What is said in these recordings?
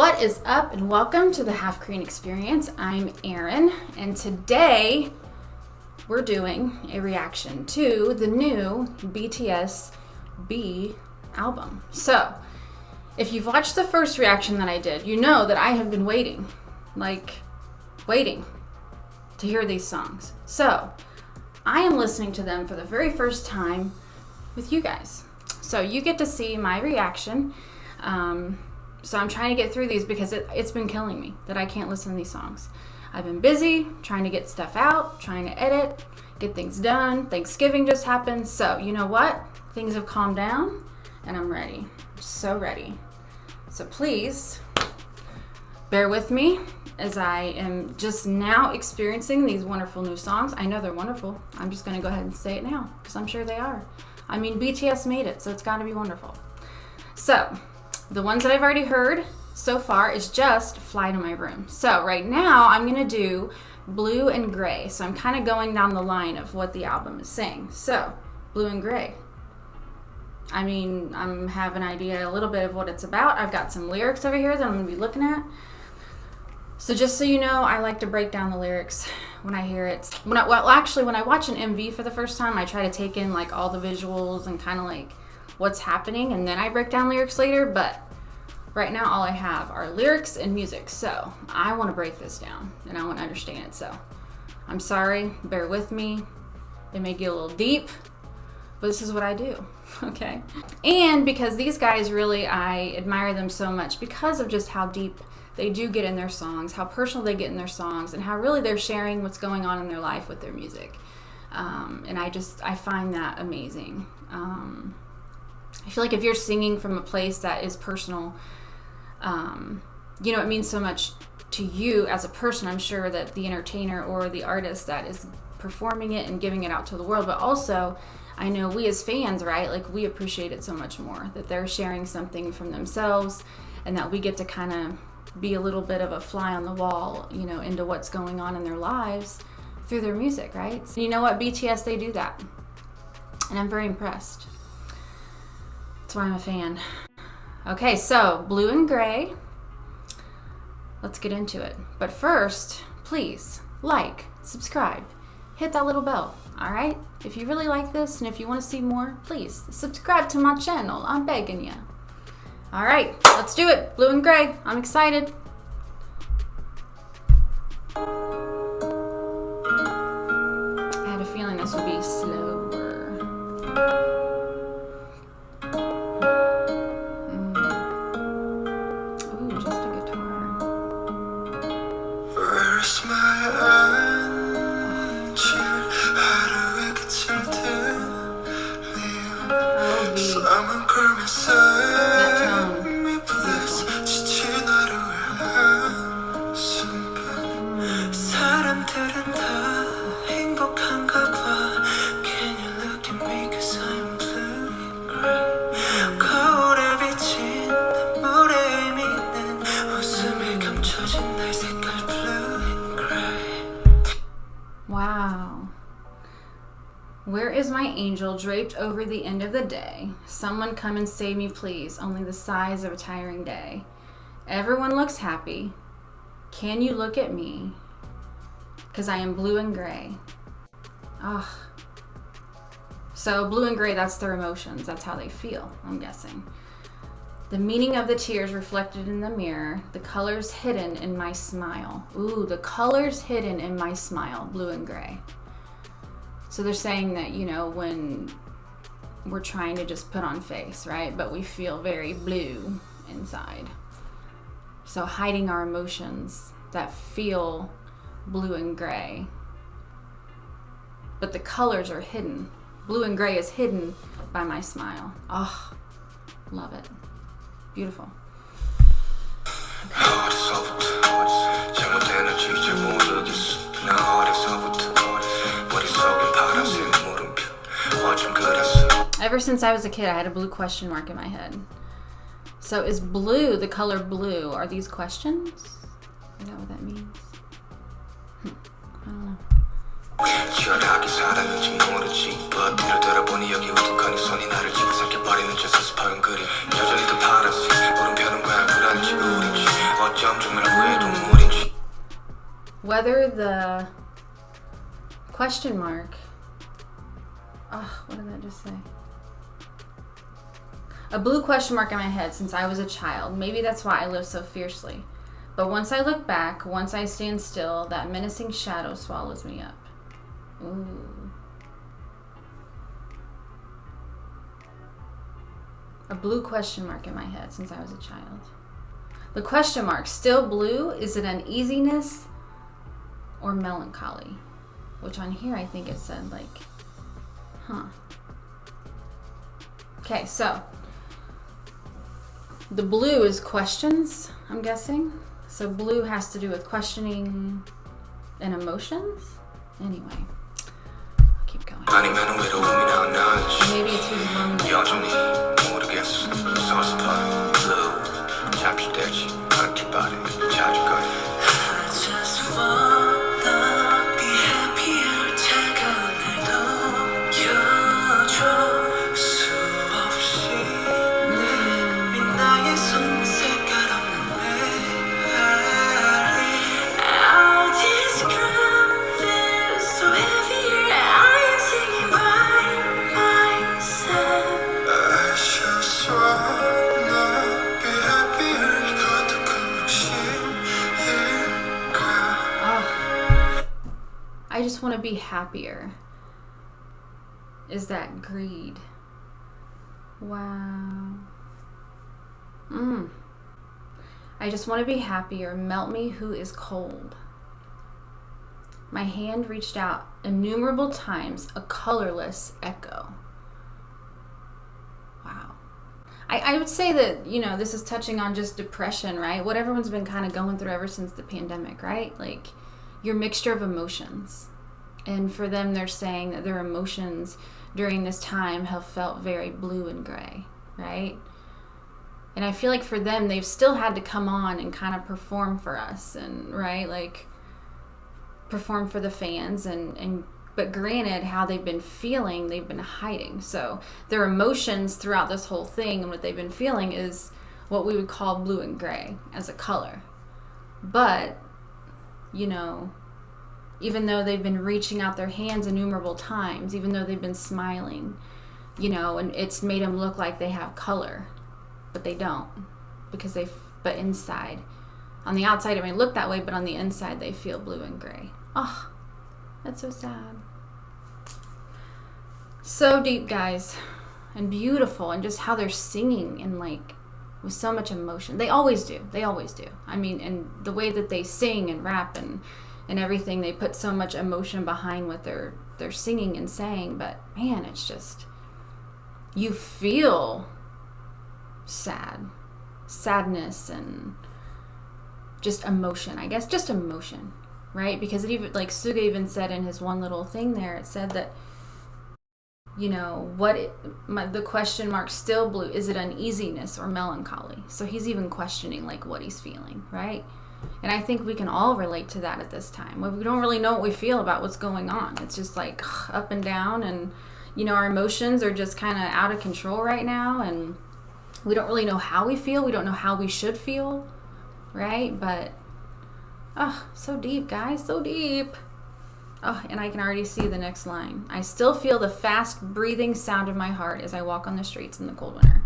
What is up, and welcome to the Half Korean Experience. I'm Erin, and today we're doing a reaction to the new BTS B album. So, if you've watched the first reaction that I did, you know that I have been waiting to hear these songs. So, I am listening to them for the very first time with you guys. So, you get to see my reaction. So I'm trying to get through these because it's been killing me that I can't listen to these songs. I've been busy trying to get stuff out, trying to edit, get things done. Thanksgiving just happened. So you know what? Things have calmed down and I'm ready. I'm so ready. So please bear with me as I am just now experiencing these wonderful new songs. I know they're wonderful. I'm just going to go ahead and say it now because I'm sure they are. I mean, BTS made it, so it's got to be wonderful. So the ones that I've already heard so far is just Fly to My Room. So right now I'm going to do Blue and Gray. So I'm kind of going down the line of what the album is saying. So Blue and Gray. I mean, I have an idea a little bit of what it's about. I've got some lyrics over here that I'm going to be looking at. So just so you know, I like to break down the lyrics when I hear it. When I watch an MV for the first time, I try to take in like all the visuals and kind of like what's happening, and then I break down lyrics later. But right now all I have are lyrics and music, so I want to break this down and I want to understand it. So I'm sorry, bear with me. It may get a little deep, but this is what I do. Okay. And because these guys, really, I admire them so much because of just how deep they do get in their songs, how personal they get in their songs, and how really they're sharing what's going on in their life with their music. And I find that amazing. I feel like if you're singing from a place that is personal, it means so much to you as a person. I'm sure that the entertainer or the artist that is performing it and giving it out to the world, but also I know we as fans, right? Like, we appreciate it so much more that they're sharing something from themselves and that we get to kind of be a little bit of a fly on the wall, into what's going on in their lives through their music, right? So you know what? BTS, they do that. And I'm very impressed. That's why I'm a fan. Okay, so Blue and Gray. Let's get into it. But first, please like, subscribe, hit that little bell. All right? If you really like this and if you want to see more, please subscribe to my channel. I'm begging you. All right, let's do it. Blue and Gray. I'm excited. I had a feeling this would be slower. Wow. Where is my angel draped over the end of the day? Someone come and save me, please. Only the sighs of a tiring day. Everyone looks happy. Can you look at me? 'Cause I am blue and gray. Ugh. So blue and gray, that's their emotions. That's how they feel, I'm guessing. The meaning of the tears reflected in the mirror. The colors hidden in my smile. Ooh, the colors hidden in my smile. Blue and gray. So they're saying that, when we're trying to just put on face, right? But we feel very blue inside. So hiding our emotions that feel blue and gray. But the colors are hidden. Blue and gray is hidden by my smile. Oh, love it. Beautiful. Ever since I was a kid, I had a blue question mark in my head. So is blue, the color blue, are these questions? Is that what that means? I don't know. 치열하게 살았는지 모르지 앞뒤를 돌아보니 여기 우두커니 손이 나를 집어삼켜버리는 저 수수파은 그림 여전히 더 파란색 물음표는 과연 불안인지 우린지 Whether the question mark, what did that just say? A blue question mark in my head since I was a child. Maybe that's why I live so fiercely. But once I look back, once I stand still, that menacing shadow swallows me up. Ooh. A blue question mark in my head since I was a child. The question mark, still blue, is it uneasiness or melancholy? Which on here I think it said like, Okay, so the blue is questions, I'm guessing. So blue has to do with questioning and emotions. Anyway, I'll keep going. Maybe it's who's lonely. I just want to be happier. Is that greed? Wow. I just want to be happier. Melt me who is cold. My hand reached out innumerable times, a colorless echo. Wow. I would say that, this is touching on just depression, right? What everyone's been kind of going through ever since the pandemic, right? Like your mixture of emotions. And for them, they're saying that their emotions during this time have felt very blue and gray, right? And I feel like for them, they've still had to come on and kind of perform for us, and right, like perform for the fans, but granted, how they've been feeling, they've been hiding. So their emotions throughout this whole thing and what they've been feeling is what we would call blue and gray as a color. But, even though they've been reaching out their hands innumerable times, even though they've been smiling, and it's made them look like they have color, but they don't, but inside, on the outside it may look that way, but on the inside they feel blue and gray. Oh, that's so sad. So deep, guys, and beautiful, and just how they're singing and like with so much emotion. They always do. I mean, and the way that they sing and rap and everything, they put so much emotion behind what they're singing and saying. But man, it's just, you feel sadness and just emotion. I guess just emotion, right? Because it even, like Suga even said in his one little thing there, it said that, the question mark still blue, is it uneasiness or melancholy? So he's even questioning like what he's feeling, right? And I think we can all relate to that at this time. We don't really know what we feel about what's going on. It's just like up and down, and our emotions are just kind of out of control right now, and we don't really know how we feel. We don't know how we should feel, right? But so deep, guys, so deep. And I can already see the next line. I still feel the fast breathing sound of my heart as I walk on the streets in the cold winter.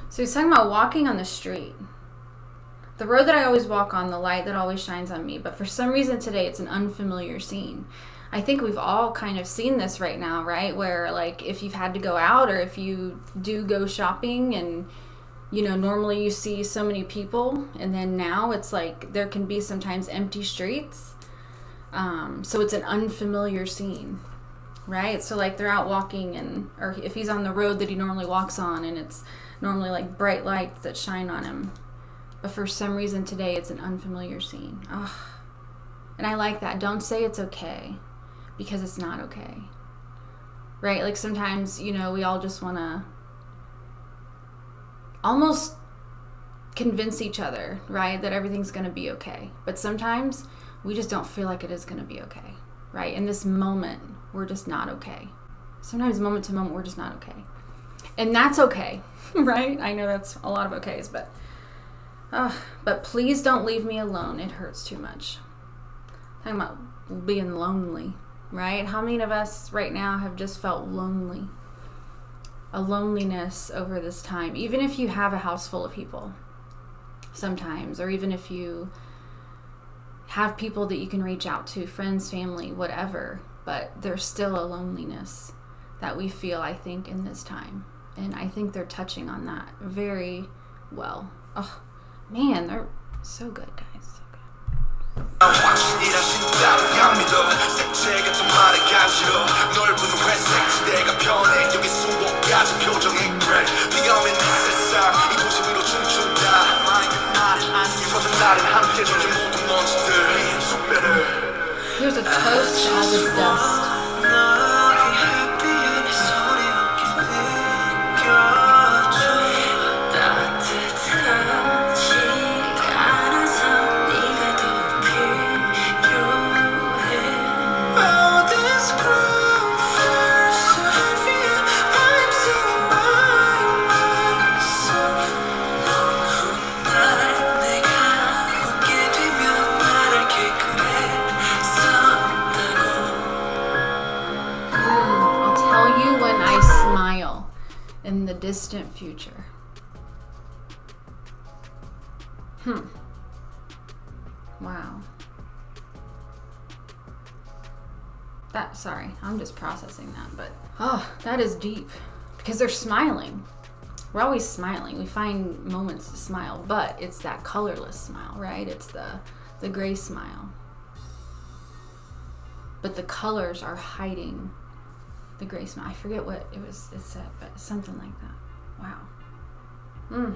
So he's talking about walking on the street. The road that I always walk on, the light that always shines on me. But for some reason today, it's an unfamiliar scene. I think we've all kind of seen this right now, right? Where like if you've had to go out, or if you do go shopping and Normally you see so many people, and then now it's like there can be sometimes empty streets. So it's an unfamiliar scene, right? So like they're out walking, or if he's on the road that he normally walks on, and it's normally like bright lights that shine on him. But for some reason today it's an unfamiliar scene. Ugh. And I like that. Don't say it's okay, because it's not okay. Right? Like sometimes, we all just want to almost convince each other, right, that everything's going to be okay. But sometimes we just don't feel like it is going to be okay, right? In this moment, we're just not okay. Sometimes moment to moment, we're just not okay. And that's okay, right? I know that's a lot of okays, but please don't leave me alone. It hurts too much. Talking about being lonely, right? How many of us right now have just felt lonely? A loneliness over this time. Even if you have a house full of people sometimes, or even if you have people that you can reach out to, friends, family, whatever, but there's still a loneliness that we feel, I think, in this time. And I think they're touching on that very well. Oh, man, they're so good, guys. So good. Here's a toast to all the dust. In the distant future. Wow. Sorry, I'm just processing that, but that is deep, because they're smiling. We're always smiling. We find moments to smile, but it's that colorless smile, right? It's the gray smile. But the colors are hiding the gray smile. I forget what it said, but something like that. Wow.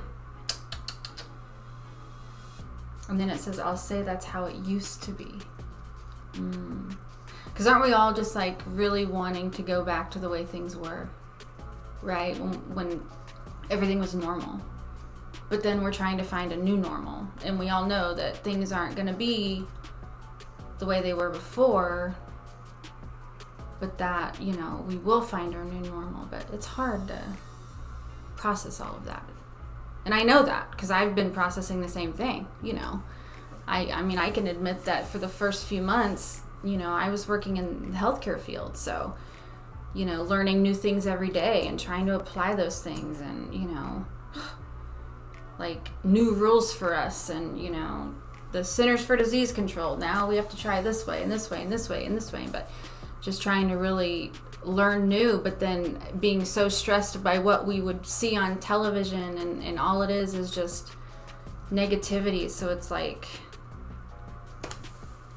And then it says, I'll say that's how it used to be. Because aren't we all just like really wanting to go back to the way things were, right? When everything was normal. But then we're trying to find a new normal. And we all know that things aren't going to be the way they were before. But that, we will find our new normal. But it's hard to process all of that. And I know that because I've been processing the same thing, I mean, I can admit that for the first few months, I was working in the healthcare field. So, learning new things every day and trying to apply those things and, like new rules for us and, the Centers for Disease Control. Now we have to try this way and this way and this way and this way. But just trying to really learn new, but then being so stressed by what we would see on television and all it is just negativity. So it's like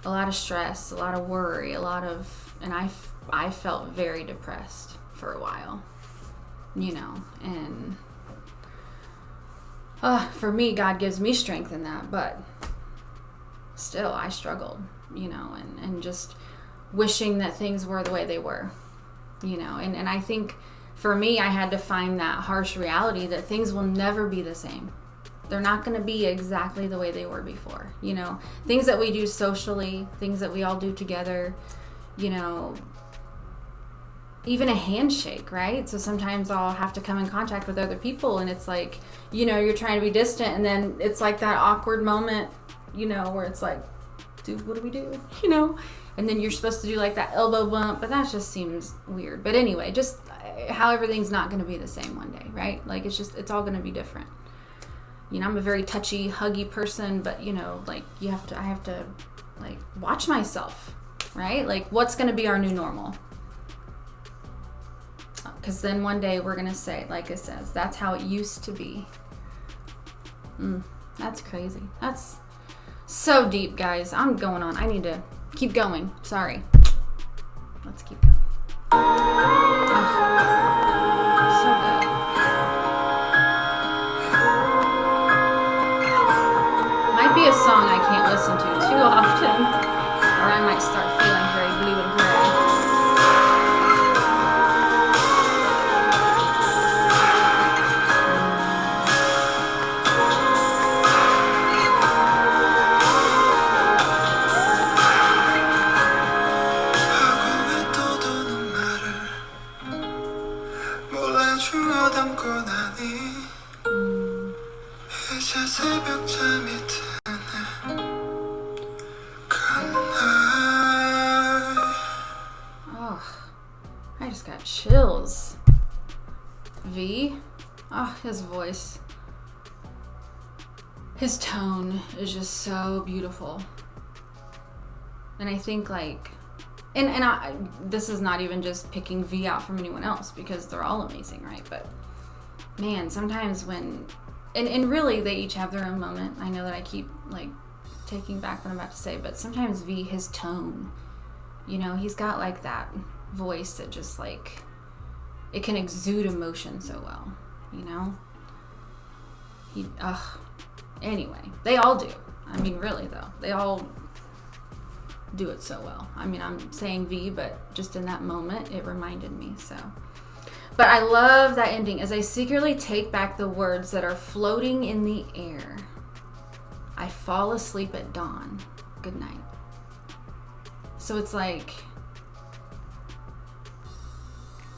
a lot of stress, a lot of worry, and I felt very depressed for a while, and for me, God gives me strength in that, but still I struggled, and just wishing that things were the way they were, and I think for me, I had to find that harsh reality that things will never be the same. They're not going to be exactly the way they were before, things that we do socially, things that we all do together, even a handshake, right? So sometimes I'll have to come in contact with other people and it's like, you're trying to be distant and then it's like that awkward moment, where it's like, dude, what do we do? And then you're supposed to do like that elbow bump, but that just seems weird. But anyway, just how everything's not going to be the same one day, right? Like it's all going to be different. I'm a very touchy, huggy person, but like I have to like watch myself, right? Like what's going to be our new normal? Because then one day we're going to say, like it says, that's how it used to be. That's crazy. That's so deep, guys. I'm going on. I need to keep going. Sorry. Let's keep going. So good. Might be a song I can't listen to too often, or I might start feeling very blue and gray. I just got chills. V, his voice, his tone is just so beautiful. And I think this is not even just picking V out from anyone else, because they're all amazing, right? But man, sometimes when, and really they each have their own moment. I know that I keep taking back what I'm about to say, but sometimes V, his tone, he's got that voice that just it can exude emotion so well, anyway, they all do. I mean, really though, they all do it so well. I mean, I'm saying V, but just in that moment it reminded me. So, but I love that ending. As I secretly take back the words that are floating in the air, I fall asleep at dawn. Good night. So it's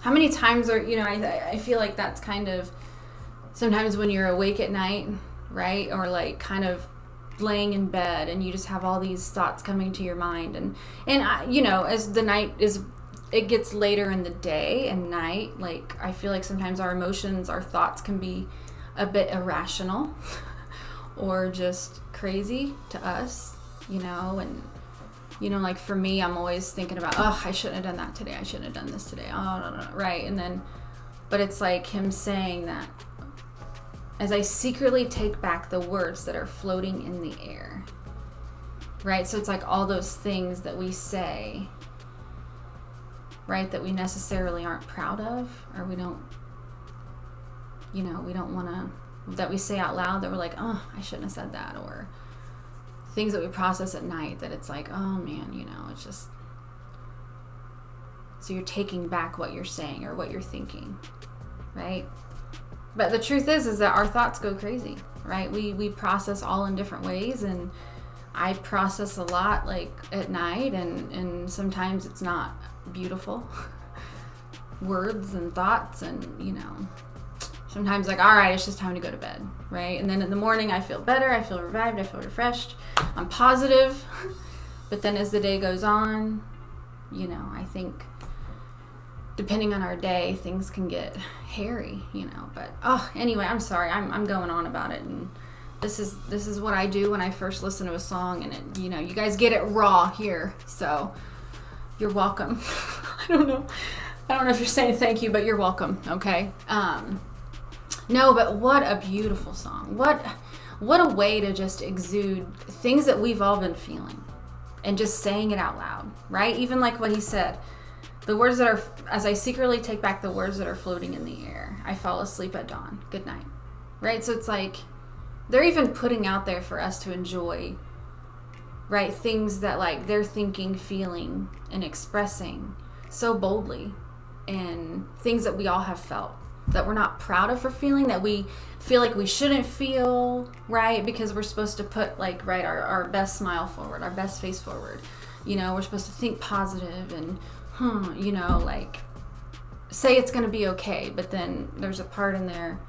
how many times I feel like that's kind of sometimes when you're awake at night, right? Or kind of laying in bed and you just have all these thoughts coming to your mind. And as the night it gets later in the day and night, I feel like sometimes our emotions, our thoughts can be a bit irrational or just crazy to us, and for me, I'm always thinking about, I shouldn't have done that today. I shouldn't have done this today. Oh, no, right. And then, but it's him saying that as I secretly take back the words that are floating in the air, right? So it's all those things that we say, right, that we necessarily aren't proud of, or we don't want to, that we say out loud that we're I shouldn't have said that, or things that we process at night that it's oh man, it's just, so you're taking back what you're saying or what you're thinking, right? But the truth is that our thoughts go crazy, right? We process all in different ways, and I process a lot at night, and sometimes it's not beautiful words and thoughts, and sometimes all right, it's just time to go to bed, right? And then in the morning I feel better, I feel revived, I feel refreshed, I'm positive. But then as the day goes on, I think depending on our day, things can get hairy, but anyway, I'm sorry, I'm going on about it, and this is what I do when I first listen to a song, and it, you guys get it raw here, so you're welcome. I don't know if you're saying thank you, but you're welcome, okay? No, but what a beautiful song. What a way to just exude things that we've all been feeling and just saying it out loud, right? Even what he said, the words that are, as I secretly take back the words that are floating in the air, I fall asleep at dawn. Good night, right? So it's they're even putting out there for us to enjoy, right? Things that they're thinking, feeling, and expressing so boldly, and things that we all have felt, that we're not proud of for feeling, that we feel like we shouldn't feel, right? Because we're supposed to put our best smile forward, our best face forward. We're supposed to think positive and, say it's going to be okay. But then there's a part in there,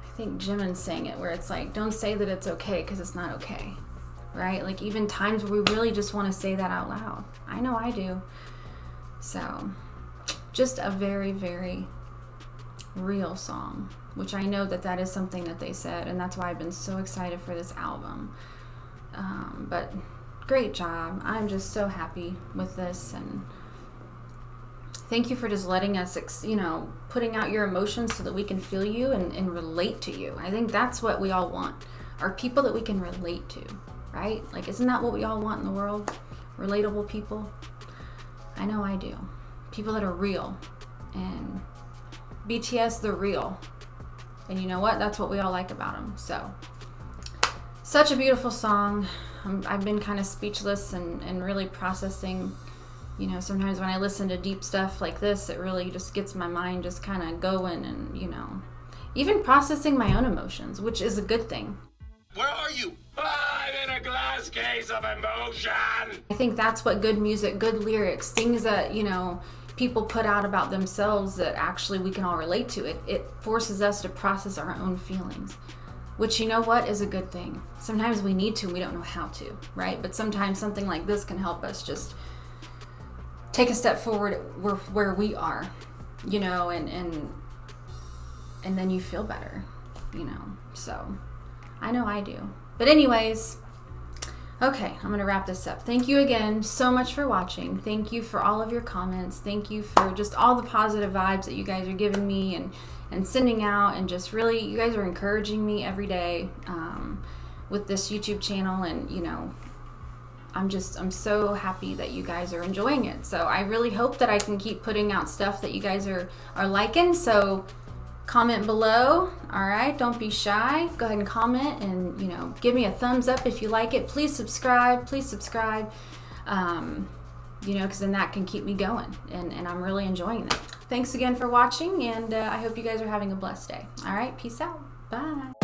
I think Jimin's saying it, where it's don't say that it's okay because it's not okay, right? Even times where we really just want to say that out loud. I know I do. So just a very, very real song, which I know that is something that they said, and that's why I've been so excited for this album. But great job. I'm just so happy with this, and thank you for just letting us, putting out your emotions so that we can feel you and relate to you. I think that's what we all want. are people that we can relate to, right? Like, isn't that what we all want in the world? Relatable people. I know I do. People that are real. And BTS, they're real. And you know what? That's what we all like about them. So, such a beautiful song. I've been kind of speechless and really processing. You know, sometimes when I listen to deep stuff like this, it really just gets my mind just kind of going and, you know, even processing my own emotions, which is a good thing. Where are you? I'm in a glass case of emotion. I think that's what good music, good lyrics, things that, you know, people put out about themselves that actually we can all relate to. It forces us to process our own feelings, which, you know what, is a good thing. Sometimes we need to and we don't know how to, right? But sometimes something like this can help us just take a step forward where we are, you know, and then you feel better, you know. So I know I do. But anyways, okay, I'm gonna wrap this up. Thank you again so much for watching. Thank you for all of your comments. Thank you for just all the positive vibes that you guys are giving me and sending out, and just really, you guys are encouraging me every day with this YouTube channel. And you know, I'm so happy that you guys are enjoying it. So I really hope that I can keep putting out stuff that you guys are liking. So comment below. All right, don't be shy. Go ahead and comment, and you know, give me a thumbs up if you like it. Please subscribe. You know, because then that can keep me going, and I'm really enjoying it. Thanks again for watching, and I hope you guys are having a blessed day. All right, peace out. Bye.